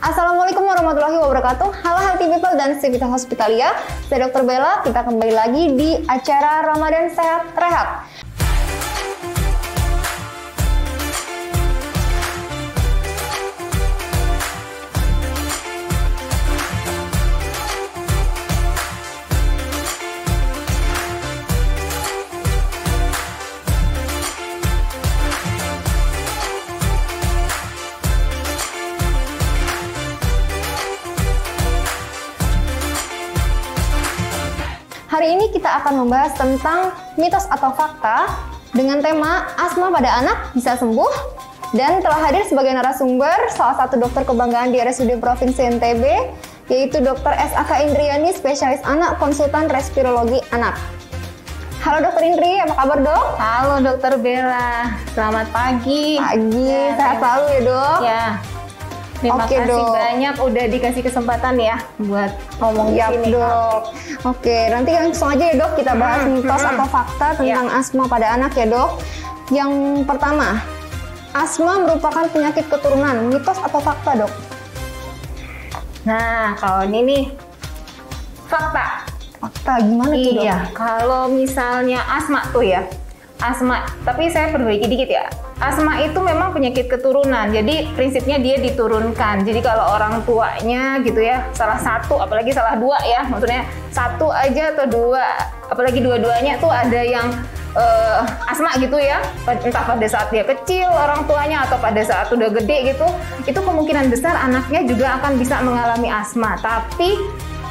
Assalamualaikum warahmatullahi wabarakatuh. Halo Healthy People dan Civitas Hospitalia. Saya Dr. Bella, kita kembali lagi di acara Ramadan Sehat Rehat. Hari ini kita akan membahas tentang mitos atau fakta dengan tema asma pada anak bisa sembuh, dan telah hadir sebagai narasumber salah satu dokter kebanggaan di RSUD Provinsi NTB, yaitu Dr. S.A.K. Indriani, spesialis anak, konsultan respirologi anak. Halo Dr. Indri, apa kabar dok? Halo Dr. Bella, selamat pagi. Sehat selalu ya dok? Ya. Terima kasih banyak udah dikasih kesempatan ya buat ngomong di sini. Dok. Oke, nanti langsung aja ya dok, kita bahas mitos atau fakta tentang asma pada anak ya dok. Yang pertama, asma merupakan penyakit keturunan, mitos atau fakta dok? Nah, kalau ini nih fakta. Fakta gimana tuh dok? Iya, kalau misalnya asma tuh ya, asma, tapi saya perbaiki dikit ya. Asma itu memang penyakit keturunan, jadi prinsipnya dia diturunkan. Jadi kalau orang tuanya gitu ya, salah satu, apalagi salah dua ya, maksudnya satu aja atau dua, apalagi dua-duanya tuh ada yang asma gitu ya, entah pada saat dia kecil orang tuanya atau pada saat udah gede gitu, itu kemungkinan besar anaknya juga akan bisa mengalami asma. Tapi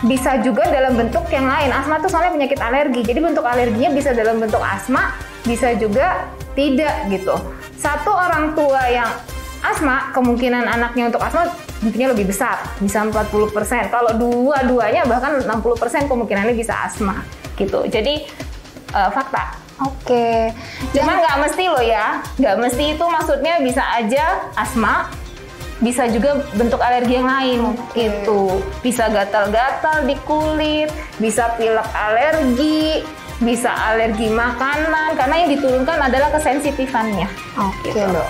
bisa juga dalam bentuk yang lain. Asma itu soalnya penyakit alergi, jadi bentuk alerginya bisa dalam bentuk asma, bisa juga tidak gitu. Satu orang tua yang asma, kemungkinan anaknya untuk asma mungkinnya lebih besar, bisa 40%. Kalau dua-duanya bahkan 60% kemungkinannya bisa asma gitu. Jadi fakta. Oke. Cuman nggak mesti loh ya, nggak mesti itu maksudnya bisa aja asma, bisa juga bentuk alergi yang lain gitu. Bisa gatal-gatal di kulit, bisa pilek alergi, bisa alergi makanan, karena yang diturunkan adalah kesensitifannya. Oke dok.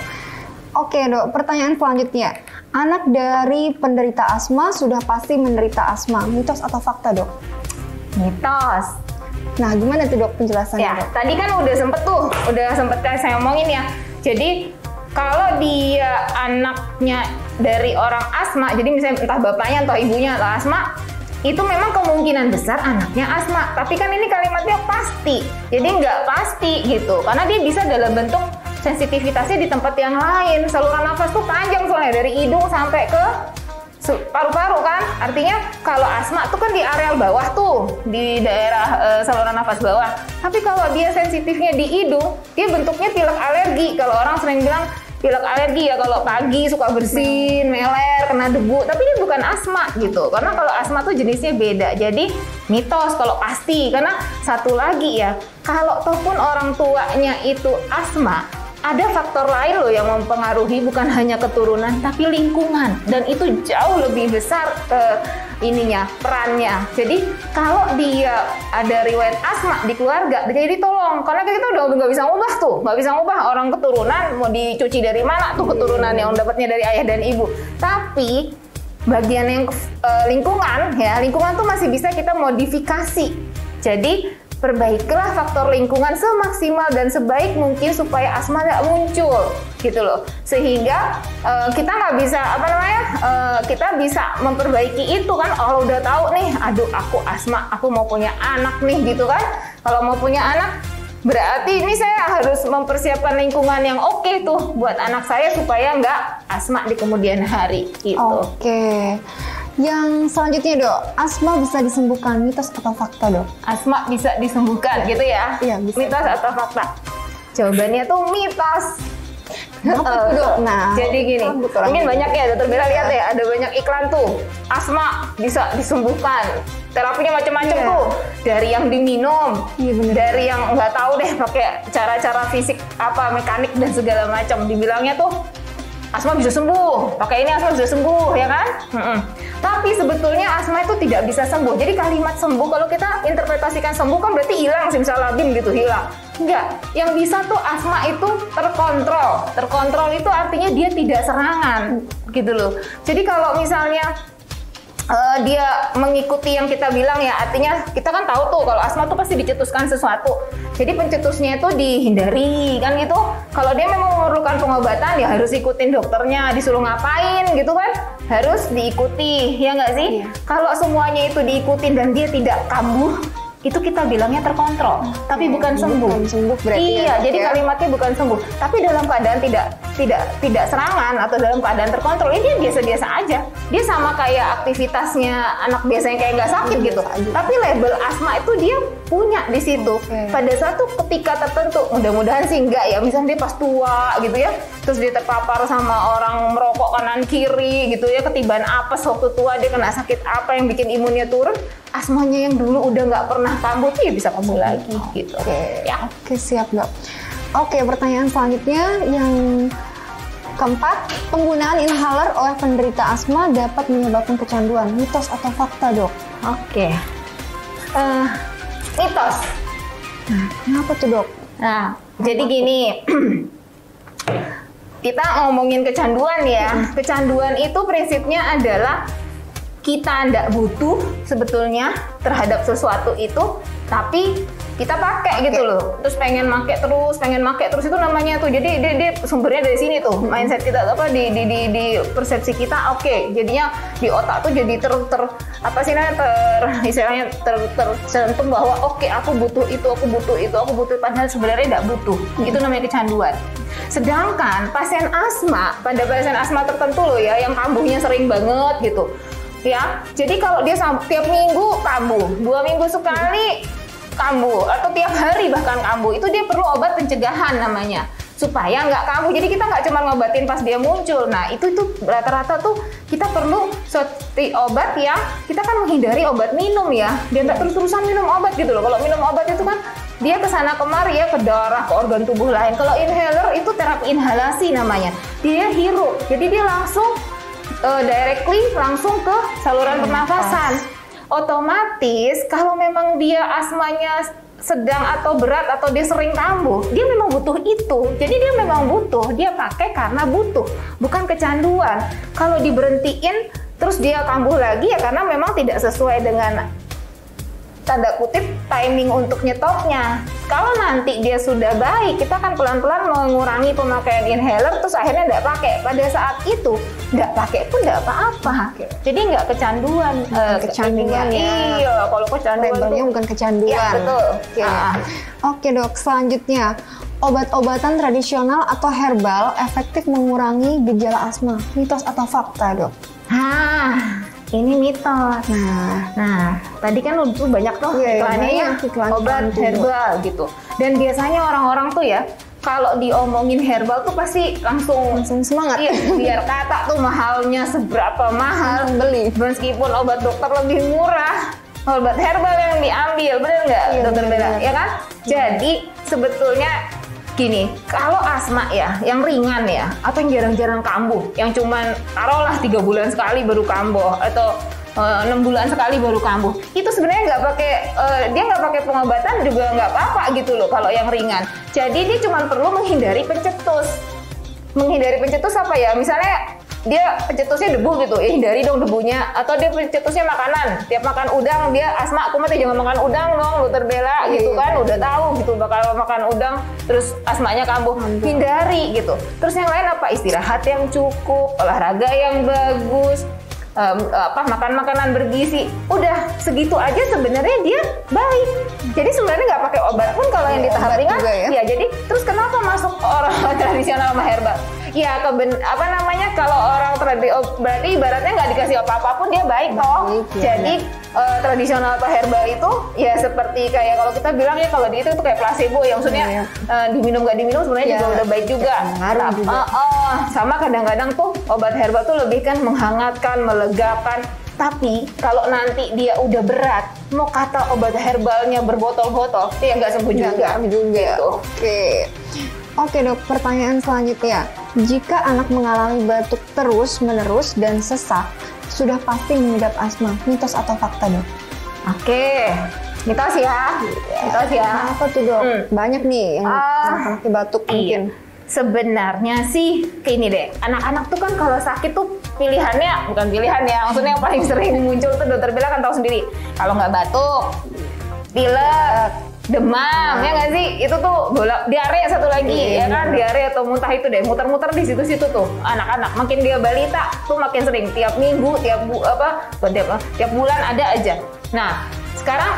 Oke dok, pertanyaan selanjutnya. Anak dari penderita asma sudah pasti menderita asma, mitos atau fakta dok? Mitos. Nah gimana tuh dok penjelasannya Ya, dok? tadi kan udah sempet saya omongin ya. Jadi kalau dia anaknya dari orang asma, jadi misalnya entah bapaknya atau ibunya atau asma, itu memang kemungkinan besar anaknya asma. Tapi kan ini kalimatnya pasti, jadi nggak pasti gitu. Karena dia bisa dalam bentuk sensitivitasnya di tempat yang lain. Saluran nafas tuh panjang soalnya, dari hidung sampai ke paru-paru kan. Artinya kalau asma tuh kan di areal bawah tuh, di daerah saluran nafas bawah. Tapi kalau dia sensitifnya di hidung, dia bentuknya pilek alergi. Kalau orang sering bilang pilek alergi ya kalau pagi suka bersin, meler, kena debu, tapi ini bukan asma gitu. Karena kalau asma tuh jenisnya beda. Jadi mitos kalau pasti. Karena satu lagi ya, kalau toh pun orang tuanya itu asma, ada faktor lain loh yang mempengaruhi, bukan hanya keturunan tapi lingkungan, dan itu jauh lebih besar perannya. Jadi kalau dia ada riwayat asma di keluarga, jadi tolong, karena kita udah nggak bisa ngubah orang keturunan, mau dicuci dari mana tuh keturunan yang dapatnya dari ayah dan ibu. Tapi bagian yang lingkungan tuh masih bisa kita modifikasi. Jadi perbaikilah faktor lingkungan semaksimal dan sebaik mungkin supaya asma nggak muncul gitu loh, sehingga kita nggak bisa kita bisa memperbaiki itu kan. Kalau udah tahu nih, aduh aku asma, aku mau punya anak nih gitu kan. Kalau mau punya anak, berarti ini saya harus mempersiapkan lingkungan yang oke tuh buat anak saya supaya nggak asma di kemudian hari gitu. Oke. Yang selanjutnya dok, asma bisa disembuhkan, mitos atau fakta dok? Asma bisa disembuhkan gitu ya? Iya, bisa. Mitos atau fakta? Jawabannya tuh mitos. Apa tuh dok? Nah, jadi gini, mungkin banyak ya dokter Bella lihat ya, ada banyak iklan tuh, asma bisa disembuhkan, terapinya macam-macam tuh, dari yang diminum, dari yang nggak tahu deh pakai cara-cara fisik apa, mekanik dan segala macam, dibilangnya tuh asma bisa sembuh, pakai ini asma bisa sembuh, ya kan? Tapi sebetulnya asma itu tidak bisa sembuh. Jadi kalimat sembuh kalau kita interpretasikan sembuh kan berarti hilang, simsalabim gitu, hilang. Enggak, yang bisa tuh asma itu terkontrol. Terkontrol itu artinya dia tidak serangan, gitu loh. Jadi kalau misalnya dia mengikuti yang kita bilang ya, artinya kita kan tahu tuh kalau asma tuh pasti dicetuskan sesuatu. Jadi pencetusnya itu dihindari kan gitu. Kalau dia memang memerlukan pengobatan ya harus ikutin dokternya, disuruh ngapain gitu kan, harus diikuti, ya nggak sih? Iya. Kalau semuanya itu diikutin dan dia tidak kambuh, itu kita bilangnya terkontrol, tapi bukan sembuh. Bukan sembuh berarti. Iya, jadi kalimatnya bukan sembuh, tapi dalam keadaan tidak serangan atau dalam keadaan terkontrol, ini dia biasa-biasa aja. Dia sama kayak aktivitasnya anak biasa yang kayak nggak sakit gitu. Tapi label asma itu dia punya di situ. Pada suatu ketika tertentu, mudah-mudahan sih enggak ya, misalnya dia pas tua gitu ya, terus dia terpapar sama orang merokok kanan kiri gitu ya, ketiban apes waktu tua, dia kena sakit apa yang bikin imunnya turun, asmanya yang dulu udah nggak pernah kambuh tuh ya bisa kambuh lagi gitu. Ya. Oke, siap Dok. Oke, pertanyaan selanjutnya yang keempat, penggunaan inhaler oleh penderita asma dapat menyebabkan kecanduan, mitos atau fakta Dok? Oke. Mitos. Nah, kenapa tuh Dok? Nah, jadi gini. Kita ngomongin kecanduan ya. Kecanduan itu prinsipnya adalah kita tidak butuh sebetulnya terhadap sesuatu itu, tapi kita pakai gitu loh. Terus pengen make terus itu namanya tuh. Jadi dia sumbernya dari sini tuh. Mindset kita apa di persepsi kita jadinya di otak tuh jadi istilahnya tersentuh bahwa aku butuh itu, padahal sebenarnya tidak butuh. Itu namanya kecanduan. Sedangkan pasien asma, pada pasien asma tertentu loh ya, yang kambuhnya sering banget gitu. Ya, jadi kalau dia tiap minggu kambuh, 2 minggu sekali kambuh, atau tiap hari bahkan kambuh, itu dia perlu obat pencegahan namanya, supaya nggak kambuh. Jadi kita nggak cuma ngobatin pas dia muncul. Nah itu rata-rata tuh kita perlu obat ya. Kita kan menghindari obat minum ya, dia nggak terus-terusan minum obat gitu loh. Kalau minum obat itu kan dia kesana kemari ya, ke darah, ke organ tubuh lain. Kalau inhaler itu terapi inhalasi namanya, dia hirup, jadi dia langsung directly langsung ke saluran pernafasan. Otomatis kalau memang dia asmanya sedang atau berat atau dia sering kambuh, dia memang butuh itu. Jadi dia memang butuh, dia pakai karena butuh, bukan kecanduan. Kalau diberhentiin terus dia kambuh lagi ya karena memang tidak sesuai dengan tanda kutip timing untuk nyetopnya. Kalau nanti dia sudah baik, kita akan pelan-pelan mengurangi pemakaian inhaler, terus akhirnya nggak pakai. Pada saat itu nggak pakai pun nggak apa-apa. Jadi nggak kecanduan. Kecanduan ya. Iya, kalau kecanduan labelnya bukan kecanduan. Ya, betul. Oke Dok, selanjutnya obat-obatan tradisional atau herbal efektif mengurangi gejala asma, mitos atau fakta Dok? Ini mitos. Nah, tadi kan udah banyak tuh iklannya ya, obat herbal gitu. Dan biasanya orang-orang tuh ya, kalau diomongin herbal tuh pasti langsung semangat. Iya, biar kata tuh mahalnya seberapa mahal, beli. Meskipun obat dokter lebih murah, obat herbal yang diambil, bener nggak, Dokter Bella? Ya kan? Jadi sebetulnya gini, kalau asma ya, yang ringan ya, atau yang jarang-jarang kambuh, yang cuman taruhlah 3 bulan sekali baru kambuh, atau 6 bulan sekali baru kambuh, itu sebenarnya nggak pakai, dia nggak pakai pengobatan juga nggak apa-apa gitu loh kalau yang ringan. Jadi dia cuma perlu menghindari pencetus. Menghindari pencetus apa ya? Misalnya dia pencetusnya debu gitu, ya hindari dong debunya. Atau dia pencetusnya makanan, tiap makan udang dia asma, aku mah jangan makan udang dong, Dokter Bella gitu kan, udah tahu gitu bakal makan udang, terus asmanya kambuh, hindari gitu. Terus yang lain apa? Istirahat yang cukup, olahraga yang bagus, makan makanan bergizi, udah segitu aja sebenarnya dia baik. Jadi sebenarnya nggak pakai obat pun kalau yang di tahap ringan ya. Jadi terus kenapa masuk orang tradisional sama herbal? Ya kalau orang berarti ibaratnya nggak dikasih apa-apa pun dia baik toh. Jadi tradisional atau herbal itu ya seperti kayak kalau kita bilang ya, kalau di itu kayak placebo ya, maksudnya diminum nggak diminum sebenarnya juga udah baik juga. Sama kadang-kadang tuh obat herbal tuh lebih kan menghangatkan, melegakan. Tapi kalau nanti dia udah berat, mau kata obat herbalnya berbotol-botol, dia nggak sembuh juga. Gitu. Oke Dok, pertanyaan selanjutnya. Jika anak mengalami batuk terus-menerus dan sesak, sudah pasti mengidap asma. Mitos atau fakta, Dok? Oke, mitos ya. Mitos ya. Apa tuh, Dok? Banyak nih yang anak-anak batuk mungkin. Sebenarnya sih kayak ini deh, anak-anak tuh kan kalau sakit tuh pilihannya, bukan pilihan ya, maksudnya yang paling sering muncul tuh dokter Bella kan tahu sendiri, kalau nggak batuk, pilek, demam, ya nggak sih? Itu tuh diare satu lagi, ya kan? Diare atau muntah itu deh, muter-muter di situ-situ tuh. Anak-anak makin dia balita tuh makin sering, tiap minggu, tiap bulan ada aja. Nah, sekarang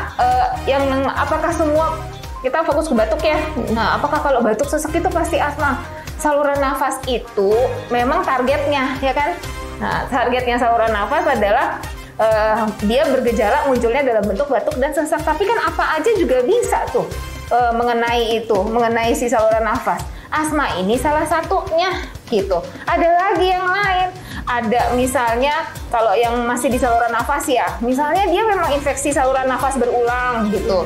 apakah semua kita fokus ke batuk ya? Nah, apakah kalau batuk sesek itu pasti asma? Saluran nafas itu memang targetnya, ya kan? Nah, targetnya saluran nafas adalah dia bergejala munculnya dalam bentuk batuk dan sesak. Tapi kan apa aja juga bisa tuh mengenai si saluran nafas. Asma ini salah satunya gitu. Ada lagi yang lain. Ada misalnya kalau yang masih di saluran nafas ya, misalnya dia memang infeksi saluran nafas berulang gitu.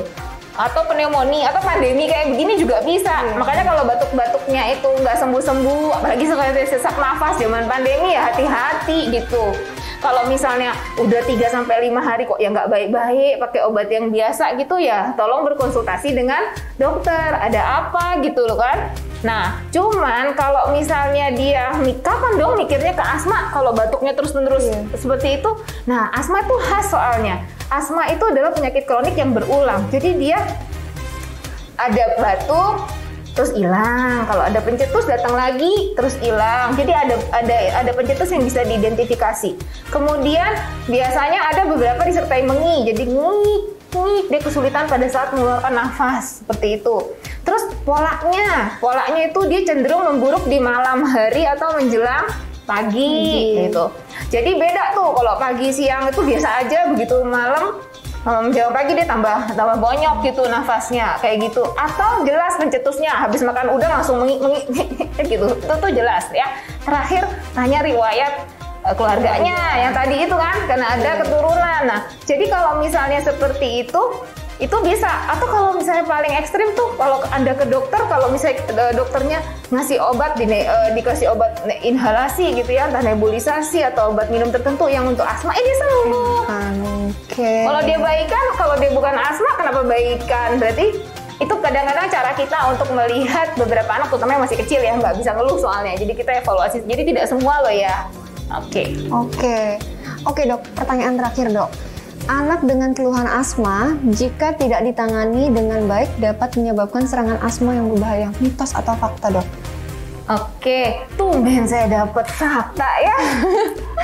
Atau pneumonia atau pandemi kayak begini juga bisa. Makanya kalau batuk-batuknya itu nggak sembuh-sembuh, apalagi seperti sesak nafas zaman pandemi ya hati-hati gitu. Kalau misalnya udah 3-5 hari kok ya nggak baik-baik, pakai obat yang biasa gitu ya, tolong berkonsultasi dengan dokter. Ada apa gitu loh kan? Nah, cuman kalau misalnya dia kapan dong mikirnya ke asma kalau batuknya terus-menerus seperti itu. Nah, asma itu khas soalnya. Asma itu adalah penyakit kronik yang berulang. Jadi dia ada batuk terus hilang. Kalau ada pencetus datang lagi terus hilang. Jadi ada pencetus yang bisa diidentifikasi. Kemudian biasanya ada beberapa disertai mengi. Jadi ngik, dia kesulitan pada saat mengeluarkan nafas seperti itu. Terus polanya itu dia cenderung memburuk di malam hari atau menjelang pagi gitu. Jadi beda tuh, kalau pagi siang itu biasa aja, begitu malam menjelang pagi dia tambah bonyok gitu nafasnya kayak gitu. Atau jelas pencetusnya habis makan udang langsung mengi gitu. Itu tuh jelas ya. Terakhir tanya riwayat keluarganya yang tadi itu kan karena ada keturunan. Nah, jadi kalau misalnya seperti itu bisa. Atau kalau misalnya paling ekstrim tuh kalau Anda ke dokter, kalau misalnya dokternya ngasih obat, dikasih obat inhalasi gitu ya, entah nebulisasi atau obat minum tertentu yang untuk asma, ini sembuh. Kalau dia baikan, kalau dia bukan asma, kenapa baikan? Berarti itu kadang-kadang cara kita untuk melihat beberapa anak, terutama yang masih kecil ya, nggak bisa ngeluh soalnya. Jadi kita evaluasi, jadi tidak semua loh ya. Oke dok, pertanyaan terakhir dok. Anak dengan keluhan asma, jika tidak ditangani dengan baik, dapat menyebabkan serangan asma yang berbahaya. Mitos atau fakta, dok? Oke, tumben saya dapat fakta ya.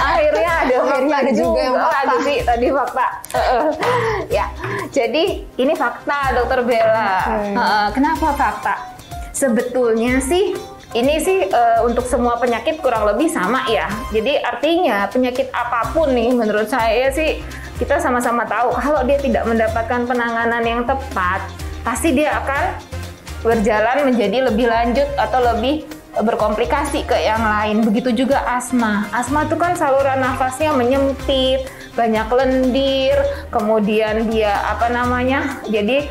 Akhirnya ada juga yang fakta. Tadi fakta. Ya, jadi ini fakta, Dokter Bella. Kenapa fakta? Sebetulnya sih ini sih untuk semua penyakit kurang lebih sama ya. Jadi artinya penyakit apapun nih menurut saya sih kita sama-sama tahu kalau dia tidak mendapatkan penanganan yang tepat, pasti dia akan berjalan menjadi lebih lanjut atau lebih berkomplikasi ke yang lain. Begitu juga asma. Asma itu kan saluran nafasnya menyempit, banyak lendir, kemudian dia jadi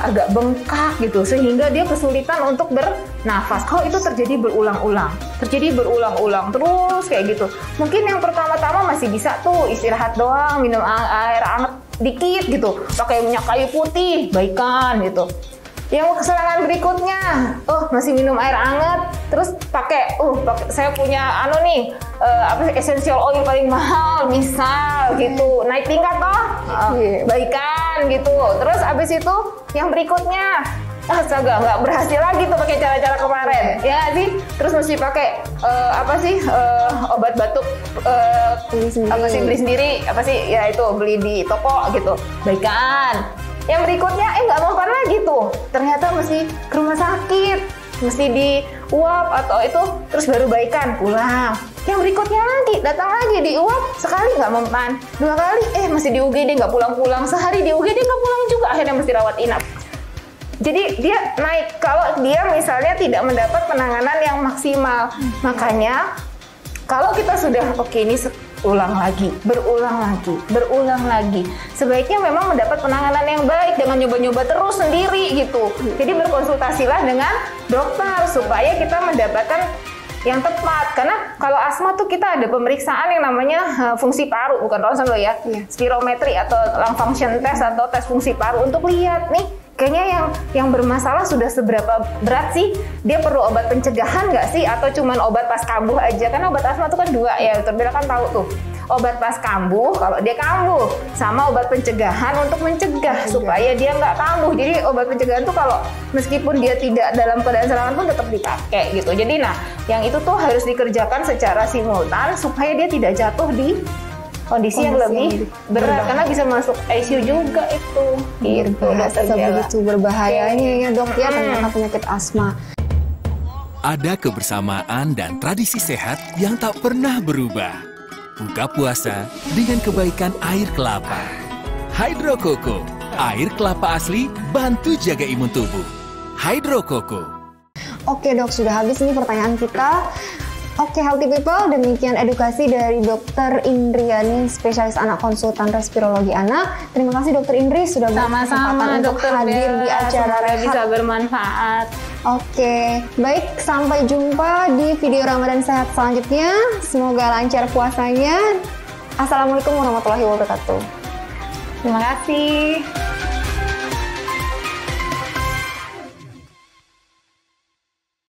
agak bengkak gitu, sehingga dia kesulitan untuk bernafas. Kalau itu terjadi berulang-ulang terus kayak gitu. Mungkin yang pertama-tama masih bisa tuh istirahat doang, minum air hangat dikit gitu, pakai minyak kayu putih, baikan gitu. Yang serangan berikutnya, masih minum air hangat, terus pakai saya punya essential oil paling mahal, misal gitu, naik tingkat baikan gitu. Terus abis itu yang berikutnya, astaga nggak berhasil lagi tuh pakai cara-cara kemarin, ya sih. Terus mesti pakai obat batuk, beli sendiri, ya itu beli di toko gitu, baikan. Yang berikutnya nggak mempan lagi tuh, ternyata mesti ke rumah sakit, mesti diuap atau itu, terus baru baikan pulang. Yang berikutnya lagi datang lagi diuap, sekali nggak mempan, 2 kali masih di UGD nggak pulang-pulang, sehari di UGD nggak pulang juga, akhirnya mesti rawat inap. Jadi dia naik kalau dia misalnya tidak mendapat penanganan yang maksimal. Makanya kalau kita sudah ini berulang lagi. Sebaiknya memang mendapat penanganan yang baik, jangan nyoba-nyoba terus sendiri gitu. Jadi berkonsultasilah dengan dokter supaya kita mendapatkan yang tepat. Karena kalau asma tuh kita ada pemeriksaan yang namanya fungsi paru, bukan ronsen loh ya, spirometri atau lung function test atau tes fungsi paru untuk lihat nih kayaknya yang bermasalah sudah seberapa berat sih, dia perlu obat pencegahan nggak sih atau cuman obat pas kambuh aja. Karena obat asma itu kan dua ya, Dokter Bella kan tahu tuh, obat pas kambuh kalau dia kambuh, sama obat pencegahan untuk mencegah supaya dia nggak kambuh. Jadi obat pencegahan tuh kalau meskipun dia tidak dalam keadaan selamat pun tetap dipakai gitu. Jadi nah yang itu tuh harus dikerjakan secara simultan supaya dia tidak jatuh di kondisi yang lebih berat karena bisa masuk ICU juga itu. Gitu. Sebegitu berbahayanya ya dok ya ternyata penyakit asma. Ada kebersamaan dan tradisi sehat yang tak pernah berubah. Buka puasa dengan kebaikan air kelapa. Hydro Coco, air kelapa asli bantu jaga imun tubuh. Hydro Coco. Oke dok, sudah habis nih pertanyaan kita. Oke, healthy people, demikian edukasi dari Dr. Indriani, spesialis anak konsultan respirologi anak. Terima kasih Dr. Indri sudah sama-sama untuk hadir di acara Rehat. Bisa bermanfaat. Oke, baik, sampai jumpa di video Ramadan Sehat selanjutnya. Semoga lancar puasanya. Assalamualaikum warahmatullahi wabarakatuh. Terima kasih.